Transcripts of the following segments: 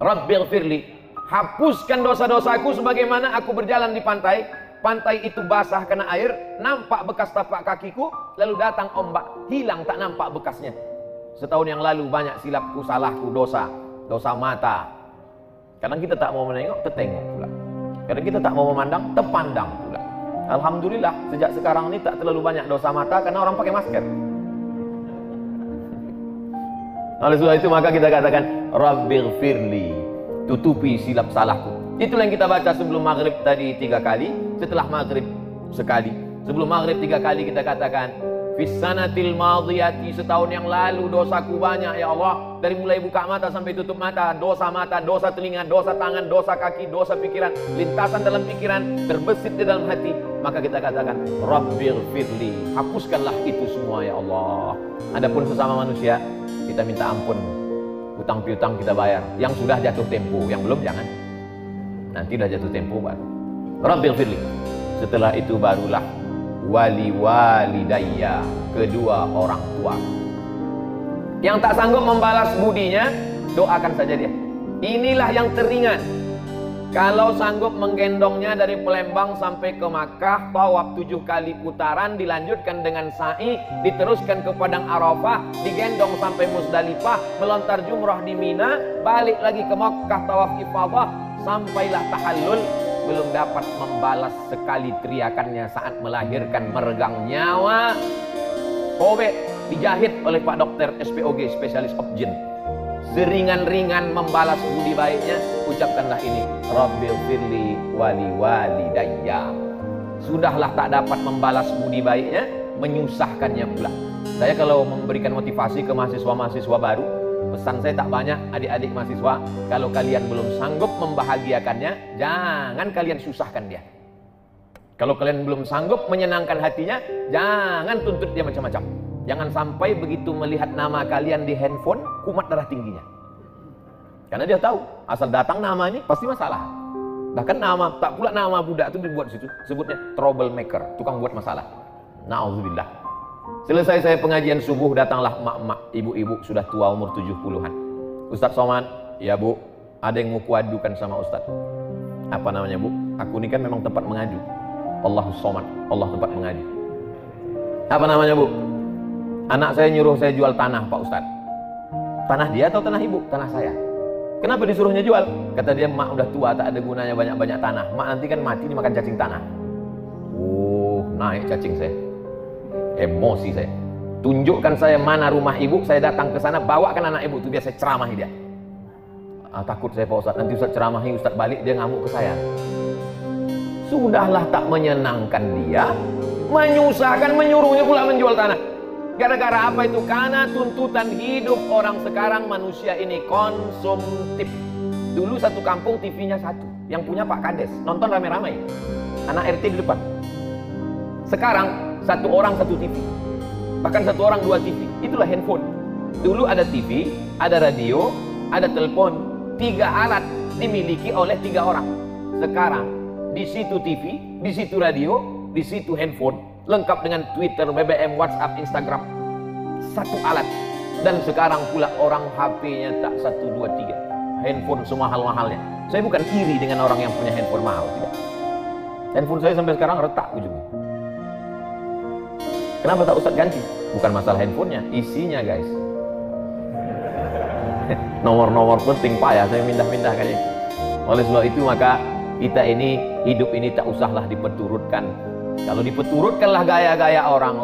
Rabbighfirli, hapuskan dosa-dosaku sebagaimana aku berjalan di pantai. Pantai itu basah karena air, nampak bekas tapak kakiku, lalu datang ombak, hilang tak nampak bekasnya. Setahun yang lalu banyak silapku, salahku, dosa mata. Kadang kita tak mau menengok, tertengok pula. Kadang kita tak mau memandang, terpandang pula. Alhamdulillah, sejak sekarang ini tak terlalu banyak dosa mata karena orang pakai masker. Oleh sebab itu maka kita katakan Rabbighfirli, tutupi silap salahku. Itulah yang kita baca sebelum maghrib tadi 3 kali, setelah maghrib sekali. Sebelum maghrib 3 kali kita katakan Fissanatil madhiyati, setahun yang lalu dosaku banyak ya Allah. Dari mulai buka mata sampai tutup mata, dosa telinga, dosa tangan, dosa kaki, dosa pikiran, lintasan dalam pikiran, terbesit di dalam hati. Maka kita katakan Rabbighfirli, hapuskanlah itu semua ya Allah. Adapun sesama manusia, kita minta ampun. Hutang piutang kita bayar. Yang sudah jatuh tempo, yang belum jangan. Nanti dah jatuh tempo baru Rabbighfirli. Setelah itu barulah wali walidayya, kedua orang tua. Yang tak sanggup membalas budinya, doakan saja dia. Inilah yang teringan. Kalau sanggup menggendongnya dari Palembang sampai ke Makkah, tawaf 7 kali putaran, dilanjutkan dengan sa'i, diteruskan ke Padang Arafah, digendong sampai Muzdalifah, melontar jumrah di Mina, balik lagi ke Makkah, tawaf ifadah, sampailah tahallul, belum dapat membalas sekali teriakannya saat melahirkan, meregang nyawa, sobek, dijahit oleh Pak Dokter SPOG, spesialis objin. Seringan-ringan membalas budi baiknya, ucapkanlah ini, Rabbighfirli wali walidayya. Sudahlah tak dapat membalas budi baiknya, menyusahkannya pula. Saya kalau memberikan motivasi ke mahasiswa-mahasiswa baru, pesan saya tak banyak, adik-adik mahasiswa, kalau kalian belum sanggup membahagiakannya, jangan kalian susahkan dia. Kalau kalian belum sanggup menyenangkan hatinya, jangan tuntut dia macam-macam. Jangan sampai begitu melihat nama kalian di handphone, kumat darah tingginya. Karena dia tahu, asal datang nama ini pasti masalah. Bahkan nama, tak pula nama budak itu dibuat situ, sebutnya troublemaker, tukang buat masalah. Na'udzubillah. Selesai saya pengajian subuh, datanglah emak-emak, ibu-ibu sudah tua umur 70-an. Ustadz Somad, ya Bu, ada yang mau kuadukan sama Ustadz. Apa namanya Bu? Aku ini kan memang tempat mengadu. Allahus Somad, Allah tempat mengadu. Apa namanya Bu? Anak saya nyuruh saya jual tanah Pak Ustadz. Tanah dia atau tanah ibu? Tanah saya. Kenapa disuruhnya jual? Kata dia, mak udah tua, tak ada gunanya banyak-banyak tanah. Mak nanti kan mati dimakan cacing tanah. Naik cacing saya. Emosi saya. Tunjukkan saya mana rumah ibu, saya datang ke sana, bawakan anak ibu itu, biar saya ceramahi dia. Takut saya Pak Ustadz, nanti Ustadz ceramahi, Ustadz balik dia ngamuk ke saya. Sudahlah tak menyenangkan dia, menyusahkan, menyuruhnya pula menjual tanah. Gara-gara apa itu? Karena tuntutan hidup orang sekarang, manusia ini konsumtif. Dulu satu kampung TV-nya satu, yang punya Pak Kades, nonton rame-rame, anak RT di depan. Sekarang satu orang satu TV, bahkan satu orang 2 TV. Itulah handphone. Dulu ada TV, ada radio, ada telepon, 3 alat dimiliki oleh 3 orang. Sekarang di situ TV, di situ radio, di situ handphone, lengkap dengan Twitter, BBM, WhatsApp, Instagram. Satu alat. Dan sekarang pula orang HP-nya tak 1, 2, 3. Handphone semahal-mahalnya. Saya bukan iri dengan orang yang punya handphone mahal, tidak. Handphone saya sampai sekarang retak ujungnya. Kenapa tak Ustadz ganti? Bukan masalah handphonenya, isinya guys. Nomor-nomor penting payah saya pindah-pindahkan itu. Oleh sebab itu maka kita ini, hidup ini tak usahlah diperturutkan. Kalau diperturutkanlah gaya-gaya orang,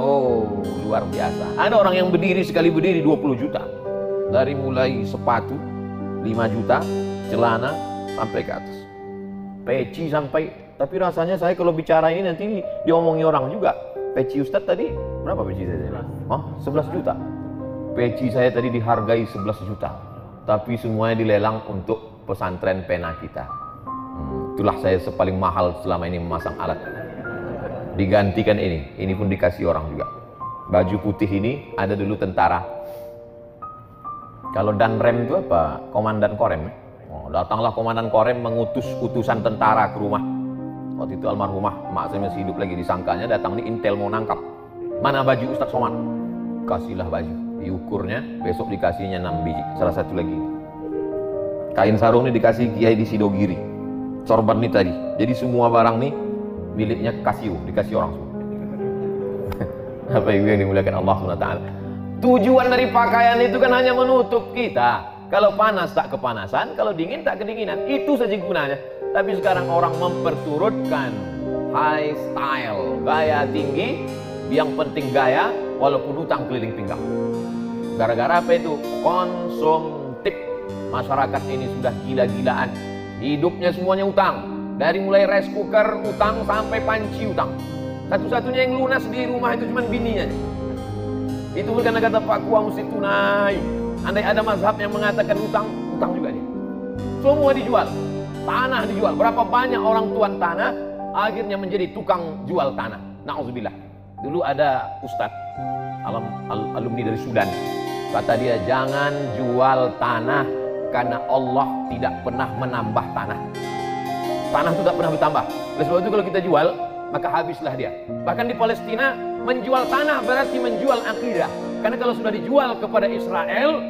luar biasa. Ada orang yang berdiri, sekali berdiri 20 juta. Dari mulai sepatu 5 juta, celana sampai ke atas, peci sampai. Tapi rasanya saya kalau bicara ini nanti diomongi orang juga. Peci Ustadz tadi berapa peci saya? 11 juta. Peci saya tadi dihargai 11 juta. Tapi semuanya dilelang untuk pesantren pena kita. Itulah saya paling mahal selama ini memasang alat. Digantikan ini pun dikasih orang juga. Baju putih ini ada dulu tentara. Kalau Danrem itu apa? Komandan Korem. Datanglah komandan Korem mengutus utusan tentara ke rumah. Waktu itu almarhumah mak saya masih hidup lagi, disangkanya datang nih intel mau nangkap. Mana baju Ustadz Somad? Kasihlah baju. Diukurnya, besok dikasihnya 6 biji. Salah satu lagi. Kain sarung ini dikasih Kiai di Sidogiri. Sorban ini tadi. Jadi semua barang nih miliknya Casio, dikasih orang semua. Apa yang dimuliakan Allah SWT. Tujuan dari pakaian itu kan hanya menutup kita. Kalau panas tak kepanasan, kalau dingin tak kedinginan. Itu saja gunanya. Tapi sekarang orang memperturutkan high style, gaya tinggi, yang penting gaya, walaupun utang keliling pinggang. Gara-gara apa itu? Konsumtif. Masyarakat ini sudah gila-gilaan. Hidupnya semuanya utang. Dari mulai rice cooker utang sampai panci utang. Satu-satunya yang lunas di rumah itu cuma bininya. Itu karena kata Pak Kua mesti tunai. Andai ada mazhab yang mengatakan utang, utang juga dia. Semua dijual. Tanah dijual. Berapa banyak orang tuan tanah akhirnya menjadi tukang jual tanah. Na'udzubillah. Dulu ada ustadz alumni dari Sudan. Kata dia, jangan jual tanah karena Allah tidak pernah menambah tanah. Tanah itu tak pernah bertambah. Oleh sebab itu kalau kita jual, maka habislah dia. Bahkan di Palestina, menjual tanah berarti menjual akidah. Karena kalau sudah dijual kepada Israel,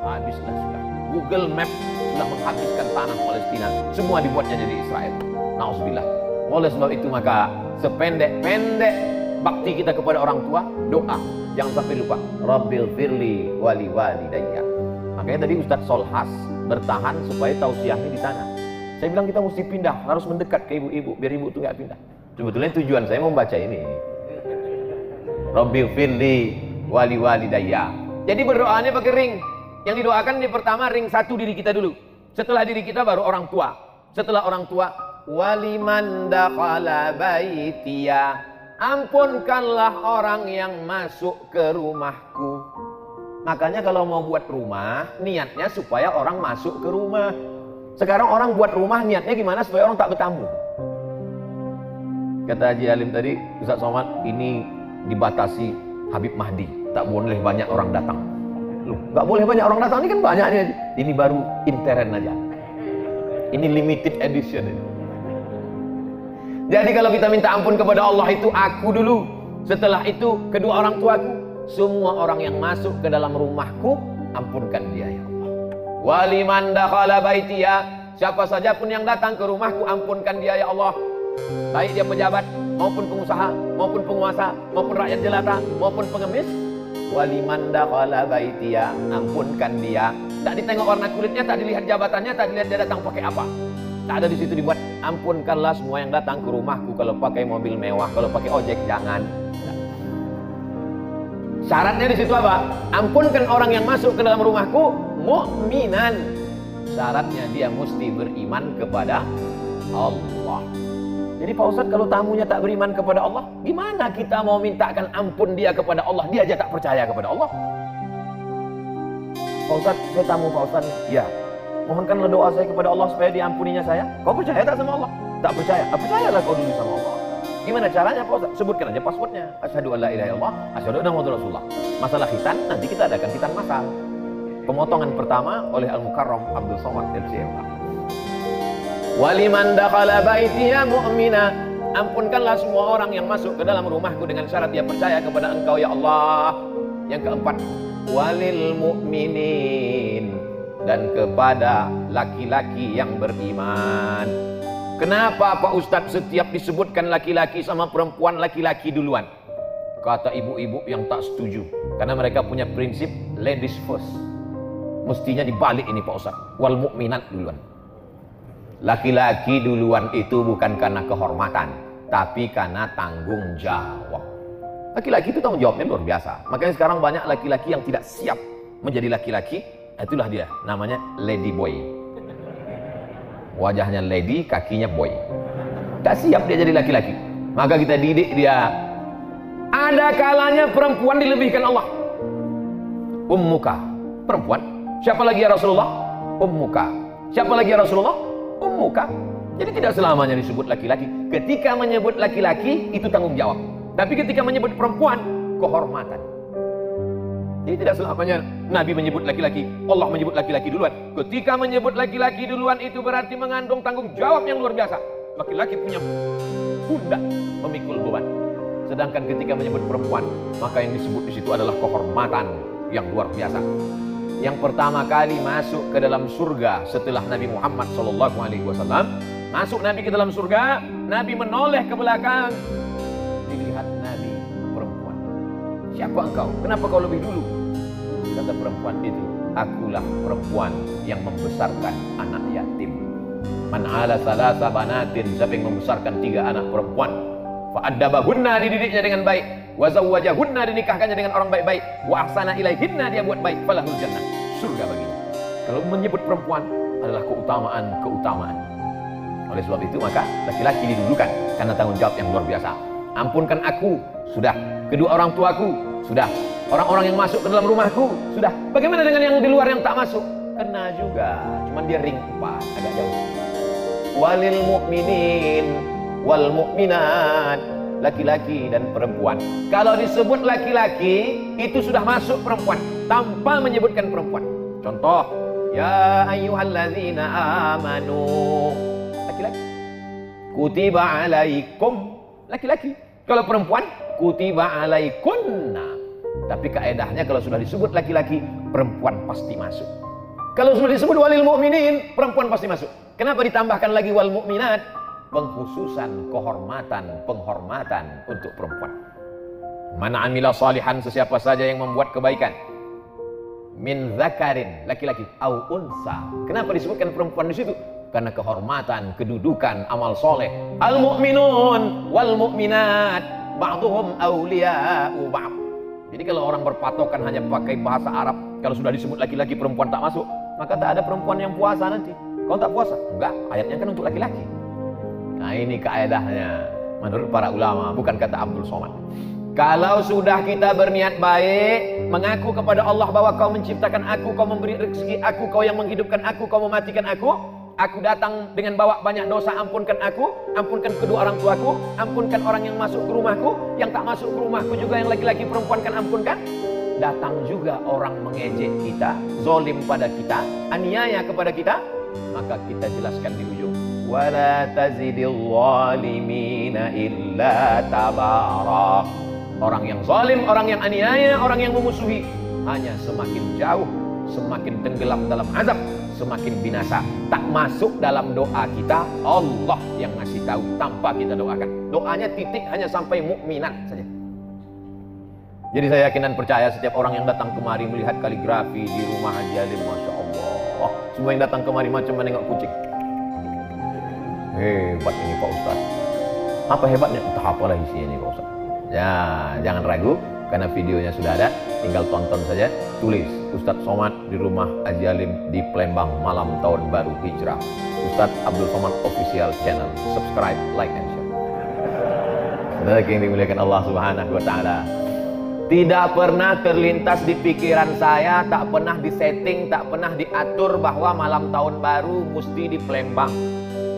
habislah sudah. Google Map sudah menghabiskan tanah Palestina. Semua dibuatnya jadi Israel. Na'udzubillah. Oleh sebab itu maka sependek-pendek bakti kita kepada orang tua, doa. Jangan sampai lupa. Rabbil firli wali walidayya. Makanya tadi Ustadz Solhas bertahan supaya tausiahnya di sana. Saya bilang kita mesti pindah, harus mendekat ke ibu-ibu biar ibu itu nggak pindah. Sebetulnya tujuan saya membaca ini. Rabbil firli wali walidayya. Jadi berdoanya pakai ring. Yang didoakan di pertama ring satu diri kita dulu. Setelah diri kita baru orang tua. Setelah orang tua, waliman dakhala baitiya. Ampunkanlah orang yang masuk ke rumahku. Makanya kalau mau buat rumah, niatnya supaya orang masuk ke rumah. Sekarang orang buat rumah niatnya gimana supaya orang tak bertamu. Kata Haji Alim tadi, Ustaz Somad, ini dibatasi Habib Mahdi. Tak boleh banyak orang datang. Loh, gak boleh banyak orang datang, ini kan banyak aja. Ini baru intern aja. Ini limited edition. Jadi kalau kita minta ampun kepada Allah itu aku dulu. Setelah itu kedua orang tuaku. Semua orang yang masuk ke dalam rumahku, ampunkan dia ya Allah. Waliman dakhala baitiya. Siapa saja pun yang datang ke rumahku, ampunkan dia ya Allah. Baik dia pejabat, maupun pengusaha, maupun penguasa, maupun rakyat jelata, maupun pengemis. Waliman dakhala baitiya. Ampunkan dia. Tak ditengok warna kulitnya, tak dilihat jabatannya, tak dilihat dia datang pakai apa. Tak ada di situ dibuat. Ampunkanlah semua yang datang ke rumahku. Kalau pakai mobil mewah, kalau pakai ojek jangan. Syaratnya di situ apa? Ampunkan orang yang masuk ke dalam rumahku mukminan. Syaratnya dia mesti beriman kepada Allah. Jadi Pak Ustadz kalau tamunya tak beriman kepada Allah, gimana kita mau mintakan ampun dia kepada Allah? Dia aja tak percaya kepada Allah. Pak Ustadz, saya tamu Pak Ustadz. Ya, mohonkanlah doa saya kepada Allah supaya diampuninya saya. Kau percaya tak sama Allah? Tak percaya. Percayalah kau dulu sama Allah. Gimana caranya Pak Ustaz? Sebutkan aja passwordnya. Asyhadu an la ilaha illallah, asyhadu anna Muhammadar Rasulullah. Masalah khitan nanti kita adakan khitan masal. Pemotongan pertama oleh Al-Mukarram Abdul Somad LCMA. Waliman dakhala baitiya mu'mina. Ampunkanlah semua orang yang masuk ke dalam rumahku dengan syarat dia percaya kepada Engkau ya Allah. Yang keempat, walil mu'minin, dan kepada laki-laki yang beriman. Kenapa Pak Ustadz setiap disebutkan laki-laki sama perempuan, laki-laki duluan? Kata ibu-ibu yang tak setuju. Karena mereka punya prinsip ladies first. Mestinya dibalik ini Pak Ustadz. Wal mu'minat duluan. Laki-laki duluan itu bukan karena kehormatan, tapi karena tanggung jawab. Laki-laki itu tanggung jawabnya luar biasa. Makanya sekarang banyak laki-laki yang tidak siap menjadi laki-laki. Itulah dia, namanya lady boy. Wajahnya lady, kakinya boy. Tak siap dia jadi laki-laki. Maka kita didik dia. Ada kalanya perempuan dilebihkan Allah. Ummuka, perempuan. Siapa lagi ya Rasulullah? Ummuka. Siapa lagi ya Rasulullah? Ummuka. Jadi tidak selamanya disebut laki-laki. Ketika menyebut laki-laki, itu tanggung jawab. Tapi ketika menyebut perempuan, kehormatan. Jadi tidak selamanya Nabi menyebut laki-laki, Allah menyebut laki-laki duluan. Ketika menyebut laki-laki duluan itu berarti mengandung tanggung jawab yang luar biasa. Laki-laki punya pundak memikul beban. Sedangkan ketika menyebut perempuan, maka yang disebut di situ adalah kehormatan yang luar biasa. yang pertama kali masuk ke dalam surga setelah Nabi Muhammad SAW. Masuk Nabi ke dalam surga, Nabi menoleh ke belakang, dilihat Nabi perempuan. Siapa engkau? Kenapa kau lebih dulu? Kata perempuan itu, akulah perempuan yang membesarkan anak yatim. Man ala salasa banatin, siapa yang membesarkan 3 anak perempuan, fa'addabahunna, dididiknya dengan baik, wa zawwajahunna, dinikahkannya dengan orang baik-baik, wa ahsana ilaihinna, dia buat baik, falahul jannah, surga baginya. Kalau menyebut perempuan adalah keutamaan. Oleh sebab itu maka laki-laki didulukan karena tanggung jawab yang luar biasa. Ampunkan aku, sudah. Kedua orang tuaku, sudah. Orang-orang yang masuk ke dalam rumahku, sudah. Bagaimana dengan yang di luar yang tak masuk? Kena juga, cuman dia ring 4, agak jauh. Walil mu'minin wal mu'minat, laki-laki dan perempuan. Kalau disebut laki-laki, itu sudah masuk perempuan tanpa menyebutkan perempuan. Contoh, ya ayyuhalladzina amanu, laki-laki. Kutiba alaikum, laki-laki. Kalau perempuan, kutiba alaikunna. Tapi kaedahnya kalau sudah disebut laki-laki, perempuan pasti masuk. Kalau sudah disebut walil mu'minin, perempuan pasti masuk. Kenapa ditambahkan lagi wal mu'minat? Pengkhususan, penghormatan untuk perempuan. Man amila salihan, sesiapa saja yang membuat kebaikan, min zakarin, laki-laki, au unsa. Kenapa disebutkan perempuan di situ? Karena kehormatan, kedudukan, amal soleh. Al mu'minun wal mu'minat ba'duhum awliya'u ba'd. Jadi kalau orang berpatokan hanya pakai bahasa Arab, kalau sudah disebut laki-laki perempuan tak masuk, maka tak ada perempuan yang puasa nanti. Kau tak puasa? Enggak, ayatnya kan untuk laki-laki. Nah ini kaedahnya menurut para ulama, bukan kata Abdul Somad. Kalau sudah kita berniat baik, mengaku kepada Allah bahwa kau menciptakan aku, kau memberi rezeki aku, kau yang menghidupkan aku, kau mematikan aku datang dengan bawa banyak dosa, ampunkan aku, ampunkan kedua orang tuaku, ampunkan orang yang masuk ke rumahku, yang tak masuk ke rumahku juga, yang laki-laki perempuan kan ampunkan. Datang juga orang mengejek kita, zolim pada kita, aniaya kepada kita, maka kita jelaskan di ujung, wala tazidil zalimina illa tabara. Orang yang zalim, orang yang aniaya, orang yang memusuhi hanya semakin jauh, semakin tenggelam dalam azab, semakin binasa. Tak masuk dalam doa kita, Allah yang ngasih tahu tanpa kita doakan. Doanya titik hanya sampai mukminat saja. Jadi saya yakin dan percaya setiap orang yang datang kemari melihat kaligrafi di rumah Haji Alim, Masya Allah, semua yang datang kemari macam menengok kucing. Hebat ini Pak Ustaz. Apa hebatnya? Entah apalah isinya ini Pak Ustaz. Ya, jangan ragu, karena videonya sudah ada, tinggal tonton saja. Tulis Ustadz Somad di rumah Haji Alim di Palembang malam tahun baru hijrah. Ustadz Abdul Somad official channel. Subscribe, like, and share. Saudara yang dimuliakan Allah Subhanahu wa Ta'ala, tidak pernah terlintas di pikiran saya, tak pernah disetting, tak pernah diatur bahwa malam tahun baru mesti di Palembang,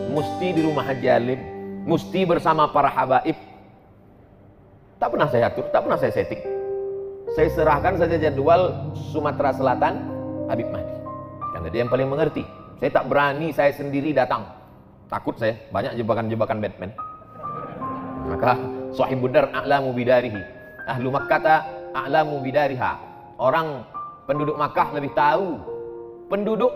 mesti di rumah Haji Alim, mesti bersama para habaib. Tak pernah saya atur, tak pernah saya setting. Saya serahkan saja jadwal Sumatera Selatan Habib Mahdi, karena dia yang paling mengerti. Saya tak berani saya sendiri datang, takut saya, banyak jebakan-jebakan Batman. Maka Sahibud Dar a'lamu bidarihi, ahlu Makkah a'lamu bidariha. Orang penduduk Makkah lebih tahu, penduduk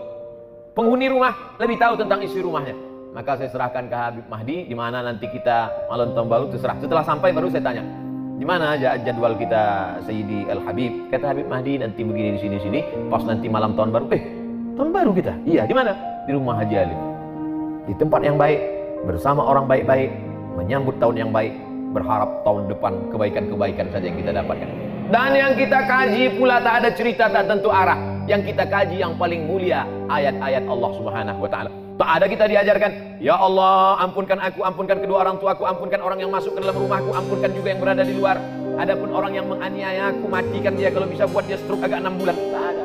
penghuni rumah lebih tahu tentang isi rumahnya. Maka saya serahkan ke Habib Mahdi, di mana nanti kita malam tahun baru terserah. Setelah sampai baru saya tanya, di mana aja jadwal kita Sayyidi Al Habib? Kata Habib Mahdi nanti begini di sini. Pas nanti malam tahun baru, tahun baru kita? Iya, di mana? Di rumah Haji Alim. Di tempat yang baik, bersama orang baik-baik, menyambut tahun yang baik, berharap tahun depan kebaikan-kebaikan saja yang kita dapatkan. Dan yang kita kaji pula tak ada cerita, tak tentu arah. Yang kita kaji yang paling mulia, ayat-ayat Allah Subhanahu wa Ta'ala. Tak ada kita diajarkan, ya Allah ampunkan aku, ampunkan kedua orang tuaku, ampunkan orang yang masuk ke dalam rumahku, ampunkan juga yang berada di luar. Adapun orang yang menganiaya aku, matikan dia, kalau bisa buat dia stroke agak 6 bulan. Tak ada.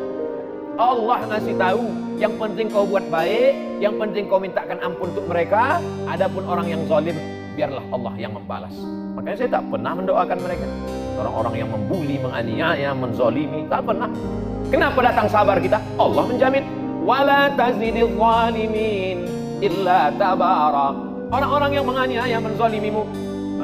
Allah ngasih tahu, yang penting kau buat baik, yang penting kau mintakan ampun untuk mereka. Adapun orang yang zalim, biarlah Allah yang membalas. Makanya saya tak pernah mendoakan mereka. Orang-orang yang membuli, menganiaya, menzalimi, tak pernah. Kenapa datang sabar kita? Allah menjamin, wala tazidil zalimin illa tabara. Orang-orang yang menganiaya, menzalimimu,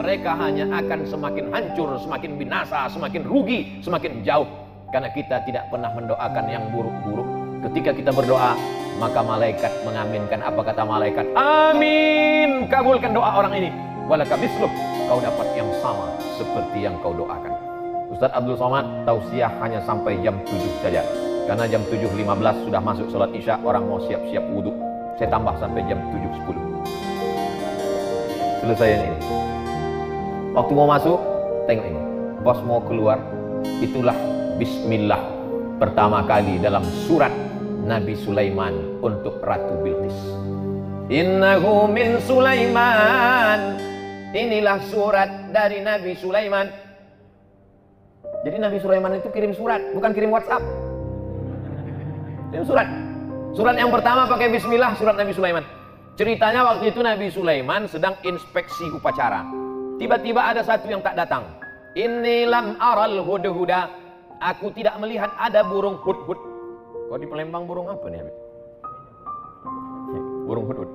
mereka hanya akan semakin hancur, semakin binasa, semakin rugi, semakin jauh. Karena kita tidak pernah mendoakan yang buruk-buruk. Ketika kita berdoa, maka malaikat mengaminkan. Apa kata malaikat? Amin, kabulkan doa orang ini. Walaka misluk, kau dapat yang sama seperti yang kau doakan. Ustaz Abdul Somad tausiah hanya sampai jam 7 saja. Karena jam 7.15 sudah masuk sholat isya, orang mau siap-siap wudhu. Saya tambah sampai jam 7.10. Selesai ini. Waktu mau masuk, tengok ini. Bos mau keluar, itulah bismillah pertama kali dalam surat Nabi Sulaiman untuk Ratu Bilqis. Innahu min Sulaiman. Inilah surat dari Nabi Sulaiman. Jadi Nabi Sulaiman itu kirim surat, bukan kirim WhatsApp. Kirim surat. Surat yang pertama pakai bismillah, surat Nabi Sulaiman. Ceritanya waktu itu Nabi Sulaiman sedang inspeksi upacara. Tiba-tiba ada satu yang tak datang. Inni lam aral hudhuda. Aku tidak melihat ada burung hudhud. Kok di Palembang burung apa nih, Habib? Burung hudhud.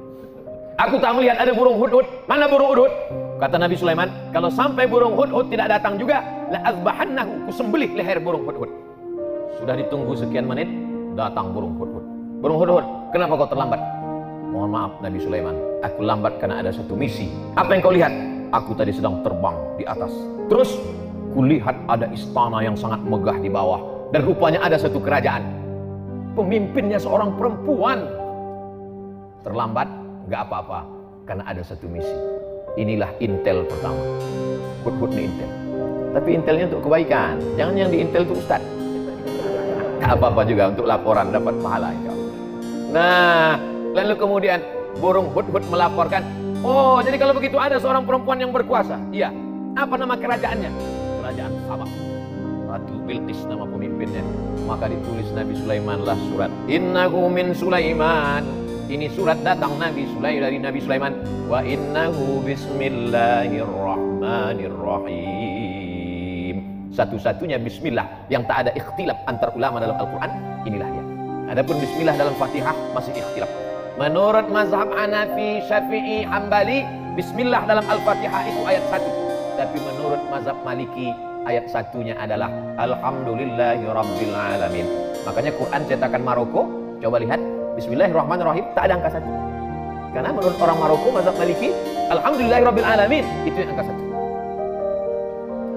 Aku tak melihat ada burung hudhud. Mana burung hudhud? Kata Nabi Sulaiman, kalau sampai burung hudhud tidak datang juga, la azbahannahu, ku sembelih leher burung hudhud. Sudah ditunggu sekian menit, datang burung hudhud. Burung hudhud, kenapa kau terlambat? Mohon maaf Nabi Sulaiman, aku lambat karena ada satu misi. Apa yang kau lihat? Aku tadi sedang terbang di atas. Terus kulihat ada istana yang sangat megah di bawah. Dan rupanya ada satu kerajaan. Pemimpinnya seorang perempuan. Terlambat, gak apa-apa. Karena ada satu misi. Inilah intel pertama. Hudhud nih intel. Tapi intelnya untuk kebaikan. Jangan yang di intel itu ustaz. Gak apa-apa juga untuk laporan dapat pahala. Nah, lalu kemudian burung hudhud melaporkan. Oh, jadi kalau begitu ada seorang perempuan yang berkuasa. Iya. Apa nama kerajaannya? Kerajaan Sabah. Ratu Bilqis nama pemimpinnya. Maka ditulis Nabi Sulaiman lah surat. Innahu min Sulaiman. Ini surat datang dari Nabi Sulaiman. Wa innahu bismillahirrahmanirrahim. Satu-satunya bismillah yang tak ada ikhtilaf antar ulama dalam Al-Quran. Inilah dia. Adapun bismillah dalam Fatihah masih ikhtilaf. Menurut mazhab Hanafi, Syafi'i, Hambali, bismillah dalam Al-Fatihah itu ayat 1. Tapi menurut mazhab Maliki, ayat 1-nya adalah Alhamdulillahirabbil alamin. Makanya Quran cetakan Maroko, coba lihat, bismillahirrahmanirrahim tak ada angka 1. Karena menurut orang Maroko, mazhab Maliki, Alhamdulillahirabbil alamin itu yang angka 1.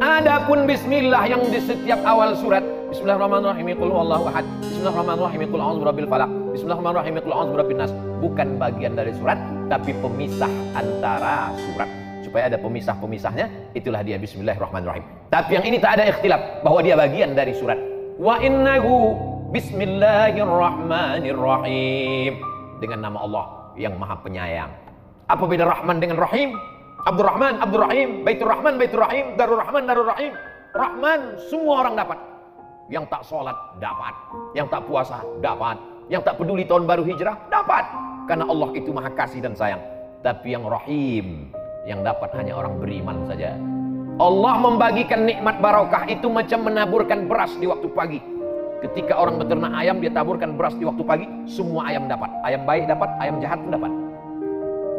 Adapun bismillah yang di setiap awal surat, Bismillahirrahmanirrahim, qul huwallahu ahad, Bismillahirrahmanirrahim, qul a'udzu birabbil falaq, Bismillahirrahmanirrahim, qul a'udzu birabbin nas, bukan bagian dari surat, tapi pemisah antara surat. Supaya ada pemisah-pemisahnya, itulah dia Bismillahirrahmanirrahim. Tapi yang ini tak ada ikhtilaf bahwa dia bagian dari surat. Wa innahu Bismillahirrahmanirrahim, dengan nama Allah yang Maha Penyayang. Apa beda Rahman dengan Rahim? Abdurrahman, Abdurrahim, Baitur Rahman, Baitur Rahim, Darur Rahman, Darur Rahim. Rahman semua orang dapat. Yang tak sholat dapat, yang tak puasa dapat, yang tak peduli tahun baru hijrah dapat. Karena Allah itu Maha Kasih dan Sayang. Tapi yang Rahim, yang dapat hanya orang beriman saja. Allah membagikan nikmat barokah itu macam menaburkan beras di waktu pagi. Ketika orang beternak ayam, dia taburkan beras di waktu pagi, semua ayam dapat. Ayam baik dapat, ayam jahat pun dapat.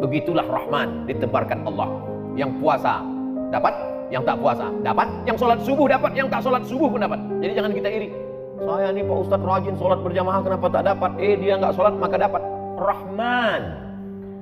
Begitulah Rahman ditebarkan Allah. Yang puasa dapat, yang tak puasa dapat, yang sholat subuh dapat, yang tak sholat subuh pun dapat. Jadi jangan kita iri. Saya nih Pak Ustadz rajin sholat berjamaah, kenapa tak dapat? Dia nggak sholat maka dapat. Rahman.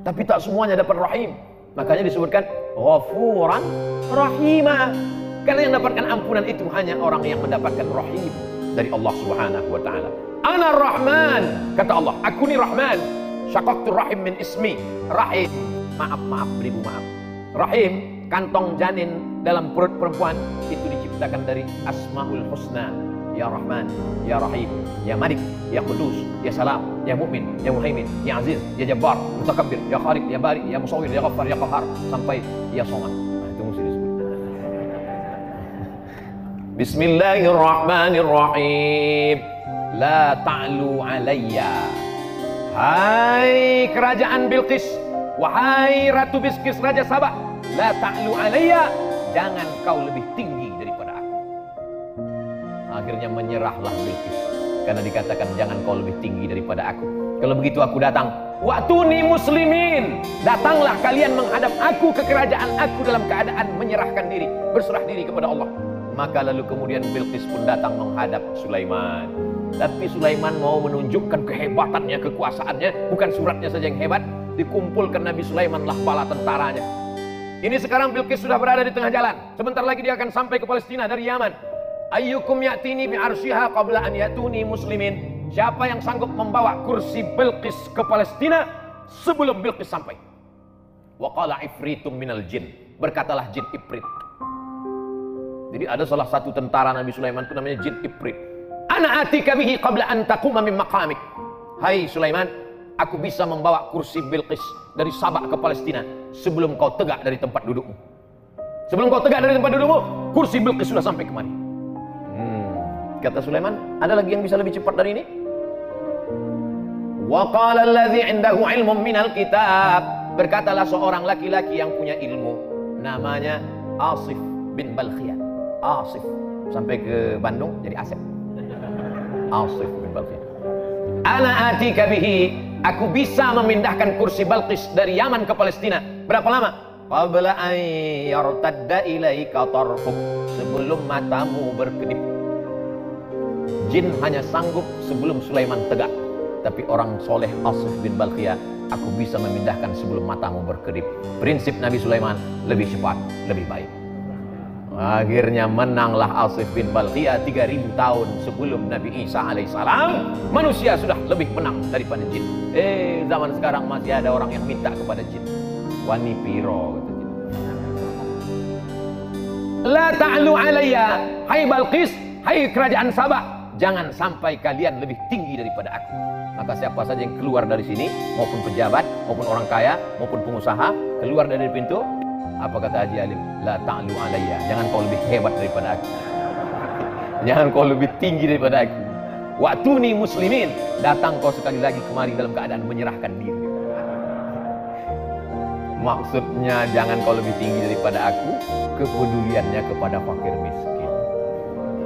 Tapi tak semuanya dapat Rahim. Makanya disebutkan Ghafuran Rahimah. Karena yang dapatkan ampunan itu hanya orang yang mendapatkan Rahim dari Allah Subhanahu wa Ta'ala. Ana Rahman, kata Allah, aku ni Rahman. Syaqaqtur Rahim min ismi. Rahim, maaf, beribu maaf. Rahim, kantong janin dalam perut perempuan, itu diciptakan dari Asmaul Husna. Ya Rahman, Ya Rahim, Ya Malik, Ya Qudus, Ya Salam, Ya Mu'min, Ya Muhaimin, Ya Aziz, Ya Jabbar, Mutakabbir, Ya Khaliq, Ya Bari, Ya Musawwir, Ya Ghaffar, Ya Qahhar, sampai Ya Somad. Nah, itu mesti disebut. Bismillahirrahmanirrahim. La ta'lu alayya. Hai kerajaan Bilqis, wahai Ratu Bilqis, Raja Sabah, la ta'lu alayya, jangan kau lebih tinggi daripada aku. Akhirnya menyerahlah Bilqis karena dikatakan jangan kau lebih tinggi daripada aku. Kalau begitu aku datang. Wa'tuni muslimin, datanglah kalian menghadap aku ke kerajaan aku dalam keadaan menyerahkan diri, berserah diri kepada Allah. Maka lalu kemudian Bilqis pun datang menghadap Sulaiman. Tapi Sulaiman mau menunjukkan kehebatannya, kekuasaannya. Bukan suratnya saja yang hebat, dikumpulkan Nabi Sulaiman lah bala tentaranya. Ini sekarang Bilqis sudah berada di tengah jalan. Sebentar lagi dia akan sampai ke Palestina dari Yaman. Ayyukum ya'tini bi'arsyiha qabla an yatuni muslimin. Siapa yang sanggup membawa kursi Bilqis ke Palestina sebelum Bilqis sampai? Wa qala ifritum minal jin. Berkatalah jin Ifrit. Jadi ada salah satu tentara Nabi Sulaiman itu namanya jin Ifrit. Ana atika bihi qabla an taquma min maqamik. Hai Sulaiman, aku bisa membawa kursi Bilqis dari Sabah ke Palestina sebelum kau tegak dari tempat dudukmu. Sebelum kau tegak dari tempat dudukmu, kursi Bilqis sudah sampai kemari. Kata Sulaiman, ada lagi yang bisa lebih cepat dari ini? Wa qala allazi 'indahu 'ilmun minal kitab. Berkatalah seorang laki-laki yang punya ilmu, namanya Asif bin Balkhiyah. Asif sampai ke Bandung jadi Asep. Asif bin Balkhiyah. Ana atika bihi, aku bisa memindahkan kursi Bilqis dari Yaman ke Palestina. Berapa lama? Qabla an yartadda ilaika tarfuk, sebelum matamu berkedip. Jin hanya sanggup sebelum Sulaiman tegak. Tapi orang soleh Asif bin Balkhiyah, aku bisa memindahkan sebelum matamu berkedip. Prinsip Nabi Sulaiman, lebih cepat, lebih baik. Akhirnya menanglah Asif bin Balkhiyah 3000 tahun sebelum Nabi Isa alaihissalam. Manusia sudah lebih menang daripada jin. Zaman sekarang masih ada orang yang minta kepada jin. Wani piro kata jin. La ta'lu alayya, hai Balqis, hai kerajaan Sabah, jangan sampai kalian lebih tinggi daripada aku. Maka siapa saja yang keluar dari sini, maupun pejabat, maupun orang kaya, maupun pengusaha, keluar dari pintu, apa kata Haji Alim? La ta'lu alayya, jangan kau lebih hebat daripada aku. Jangan kau lebih tinggi daripada aku. Wa'tuni muslimin, datang kau sekali lagi kemari dalam keadaan menyerahkan diri. Maksudnya jangan kau lebih tinggi daripada aku, kepeduliannya kepada fakir miskin,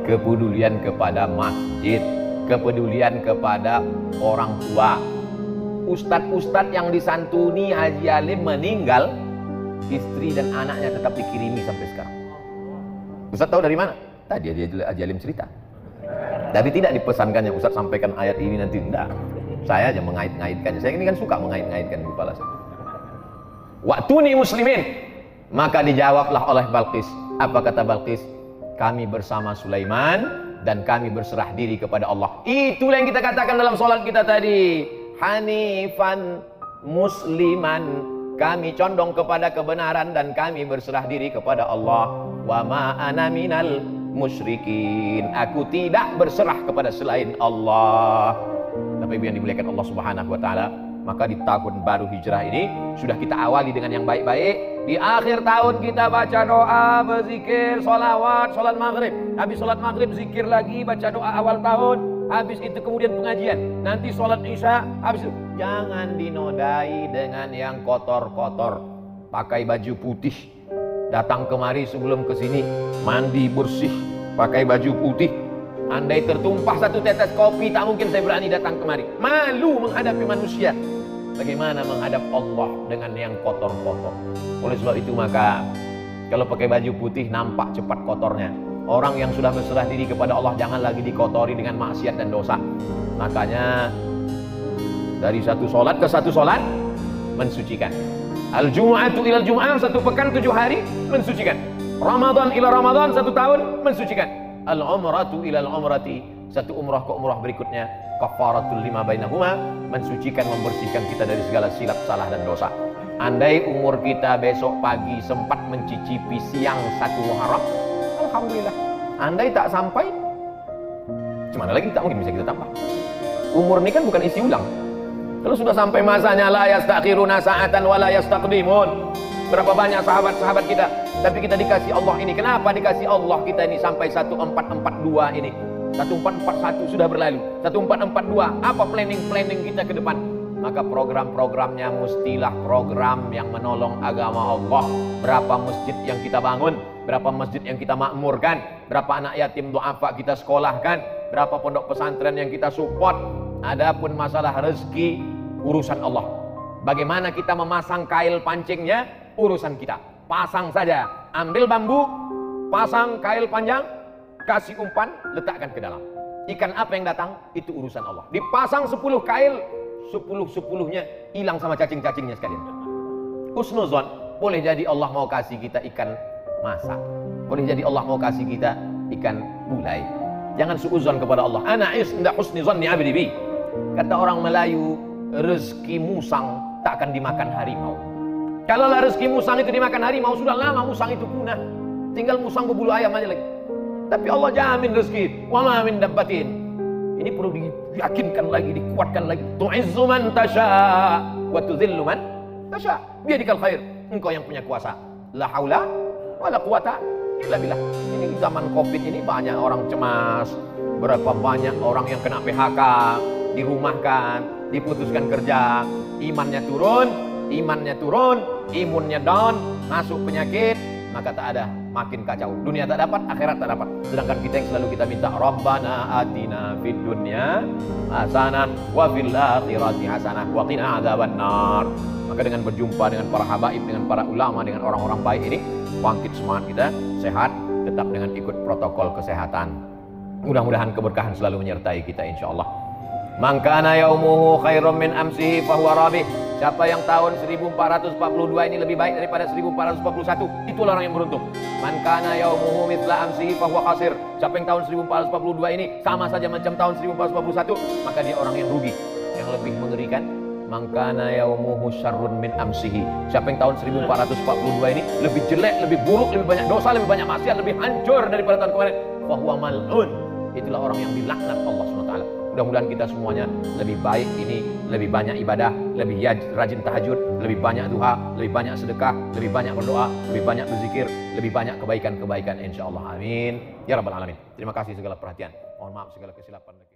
kepedulian kepada masjid, kepedulian kepada orang tua. Ustadz-ustadz yang disantuni Haji Alim meninggal, istri dan anaknya tetap dikirimi sampai sekarang. Ustadz tahu dari mana? Tadi Haji Alim cerita. Tapi tidak dipesankannya Ustadz sampaikan ayat ini nanti, tidak. Saya aja mengait-ngaitkannya. Saya ini kan suka mengait-ngaitkan di kepala saya. Wa'tuni muslimin. Maka dijawablah oleh Balqis. Apa kata Balqis? Kami bersama Sulaiman dan kami berserah diri kepada Allah. Itulah yang kita katakan dalam sholat kita tadi. Hanifan musliman. Kami condong kepada kebenaran dan kami berserah diri kepada Allah. Wa ma ana minal musyrikin. Aku tidak berserah kepada selain Allah. Tapi yang dimuliakan Allah Subhanahu wa taala, maka di tahun baru hijrah ini sudah kita awali dengan yang baik-baik. Di akhir tahun kita baca doa, berzikir, sholawat, sholat maghrib. Habis sholat maghrib zikir lagi, baca doa awal tahun. Habis itu kemudian pengajian. Nanti sholat isya. Habis itu jangan dinodai dengan yang kotor-kotor. Pakai baju putih. Datang kemari sebelum kesini mandi bersih, pakai baju putih. Andai tertumpah satu tetes kopi, tak mungkin saya berani datang kemari. Malu menghadapi manusia. Bagaimana menghadap Allah dengan yang kotor-kotor? Oleh sebab itu maka kalau pakai baju putih nampak cepat kotornya. Orang yang sudah berserah diri kepada Allah jangan lagi dikotori dengan maksiat dan dosa. Makanya dari satu solat ke satu solat mensucikan. Al-Jum'atu ilal Jum'ah, satu pekan 7 hari mensucikan. Ramadan ila Ramadan, 1 tahun mensucikan. Al-Umratu ilal Umrati, satu umrah ke umrah berikutnya. Kafaratul lima bainahuma, mensucikan, membersihkan kita dari segala silap, salah dan dosa. Andai umur kita besok pagi sempat mencicipi siang 1 Muharram, alhamdulillah. Andai tak sampai, gimana lagi, tak mungkin bisa kita tambah. Umur ini kan bukan isi ulang. Kalau sudah sampai masanya, la yastakhiruna sa'atan wa la yastaqdimun. Berapa banyak sahabat-sahabat kita, tapi kita dikasih Allah ini. Kenapa dikasih Allah kita ini sampai 1442 ini? 1441 sudah berlalu. 1442, apa planning kita ke depan? Maka program-programnya mestilah program yang menolong agama Allah. Berapa masjid yang kita bangun, berapa masjid yang kita makmurkan, berapa anak yatim du'afa kita sekolahkan, berapa pondok pesantren yang kita support. Adapun masalah rezeki, urusan Allah. Bagaimana kita memasang kail pancingnya, urusan kita. Pasang saja, ambil bambu, pasang kail panjang, kasih umpan, letakkan ke dalam. Ikan apa yang datang, itu urusan Allah. Dipasang 10 kail, 10-10-nya hilang sama cacing-cacingnya sekalian. Husnuzon, boleh jadi Allah mau kasih kita ikan masak. Boleh jadi Allah mau kasih kita ikan gulai. Jangan suuzon kepada Allah. Ana inda husni zanni abdi bi. Kata orang Melayu, rezeki musang tak akan dimakan harimau. Kalau rezeki musang itu dimakan harimau, sudah lama musang itu punah. Tinggal musang berbulu ayam aja lagi. Tapi Allah jamin rezeki. Wa ma min dabbatin. Ini perlu diyakinkan lagi, dikuatkan lagi. Tu'izzu man tasha wa tudhillu man tasha. Biyadikal khair. Engkau yang punya kuasa. La haula wala quwata illa billah. Ini zaman Covid ini banyak orang cemas. Berapa banyak orang yang kena PHK, dirumahkan, diputuskan kerja, imannya turun, imunnya down, masuk penyakit, maka tak ada, makin kacau. Dunia tak dapat, akhirat tak dapat. Sedangkan kita yang selalu kita minta, Rabbana atina fid dunya hasanah wa fil akhirati hasanah wa qina adzabannar. Maka dengan berjumpa dengan para habaib, dengan para ulama, dengan orang-orang baik ini, bangkit semangat kita, sehat, tetap dengan ikut protokol kesehatan. Mudah-mudahan keberkahan selalu menyertai kita insyaallah. Man kana yaumuhu khairum min amsihi fahuwa rabih. Siapa yang tahun 1442 ini lebih baik daripada 1441, itulah orang yang beruntung. Man kana yaumuhu mithla amsihi fahuwa khasir. Siapa yang tahun 1442 ini sama saja macam tahun 1441, maka dia orang yang rugi. Yang lebih mengerikan, man kana yaumuhu syarrun min amsihi. Siapa yang tahun 1442 ini lebih jelek, lebih buruk, lebih banyak dosa, lebih banyak maksiat, lebih hancur daripada tahun kemarin, fahuwa mal'un. Itulah orang yang dilaknat Allah SWT. Mudah-mudahan kita semuanya lebih baik ini, lebih banyak ibadah, lebih rajin tahajud, lebih banyak duha, lebih banyak sedekah, lebih banyak berdoa, lebih banyak berzikir, lebih banyak kebaikan-kebaikan insyaallah. Amin ya rabbal alamin. Terima kasih segala perhatian. Mohon maaf segala kesilapan.